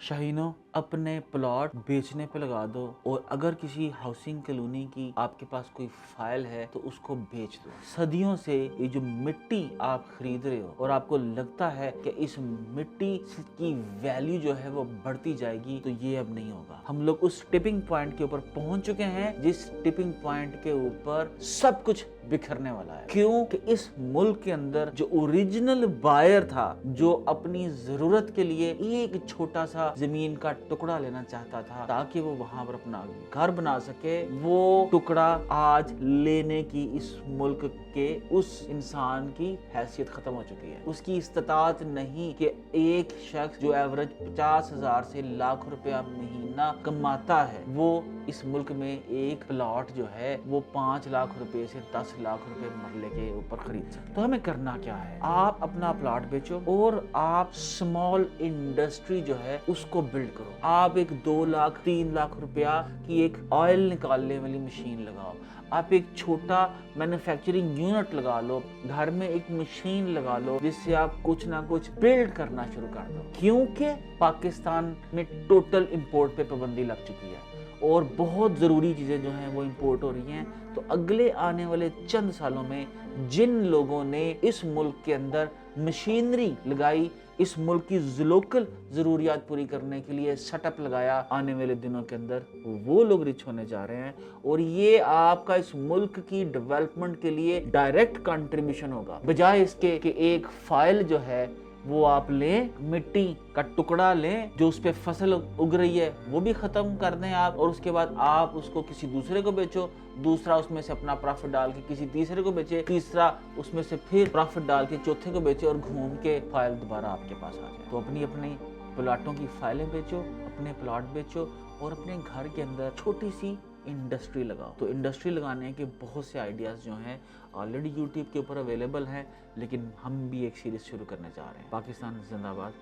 शाहीनों, अपने प्लॉट बेचने पे लगा दो और अगर किसी हाउसिंग कॉलोनी की आपके पास कोई फाइल है तो उसको बेच दो। सदियों से ये जो मिट्टी आप खरीद रहे हो और आपको लगता है कि इस मिट्टी की वैल्यू जो है वो बढ़ती जाएगी, तो ये अब नहीं होगा। हम लोग उस टिपिंग पॉइंट के ऊपर पहुंच चुके हैं जिस टिपिंग पॉइंट के ऊपर सब कुछ बिखरने वाला है। क्यों कि इस मुल्क के अंदर जो ओरिजिनल बायर था, जो अपनी जरूरत के लिए एक छोटा सा जमीन का टुकड़ा लेना चाहता था ताकि वो वहां पर अपना घर बना सके, वो टुकड़ा आज लेने की इस मुल्क के उस इंसान की हैसियत खत्म हो चुकी है। उसकी इस्तात नहीं कि एक शख्स जो एवरेज 50,000 से लाख रुपया महीना कमाता है, वो इस मुल्क में एक प्लॉट जो है वो 5 लाख रुपए से 10 लाख रुपए मरले के ऊपर खरीद सके। तो हमें करना क्या है? आप अपना प्लॉट बेचो और आप स्मॉल इंडस्ट्री जो है उसको बिल्ड करो। आप एक 2 लाख 3 लाख रुपया की एक ऑयल निकालने वाली मशीन लगाओ। आप एक छोटा मैन्युफैक्चरिंग यूनिट लगा लो, घर में एक मशीन लगा लो जिससे आप कुछ ना कुछ बिल्ड करना शुरू कर दो। क्योंकि पाकिस्तान में टोटल इंपोर्ट पे पाबंदी लग चुकी है और बहुत ज़रूरी चीज़ें जो हैं वो इंपोर्ट हो रही हैं। तो अगले आने वाले चंद सालों में जिन लोगों ने इस मुल्क के अंदर मशीनरी लगाई, इस मुल्क की लोकल ज़रूरियात पूरी करने के लिए सेटअप लगाया, आने वाले दिनों के अंदर वो लोग रिच होने जा रहे हैं और ये आपका इस मुल्क की डेवलपमेंट के लिए डायरेक्ट कंट्रीब्यूशन होगा। बजाय इसके कि एक फाइल जो है वो आप लें, मिट्टी का टुकड़ा लें, जो उस पे फसल उग रही है वो भी खत्म कर दें आप, और उसके बाद आप उसको किसी दूसरे को बेचो, दूसरा उसमें से अपना प्रॉफिट डाल के किसी तीसरे को बेचे, तीसरा उसमें से फिर प्रॉफिट डाल के चौथे को बेचे और घूम के फाइल दोबारा आपके पास आ जाए। तो अपनी अपनी प्लाटों की फाइलें बेचो, अपने प्लॉट बेचो और अपने घर के अंदर छोटी सी इंडस्ट्री लगाओ। तो इंडस्ट्री लगाने के बहुत से आइडियाज़ जो हैं ऑलरेडी यूट्यूब के ऊपर अवेलेबल हैं, लेकिन हम भी एक सीरीज शुरू करने जा रहे हैं। पाकिस्तान जिंदाबाद।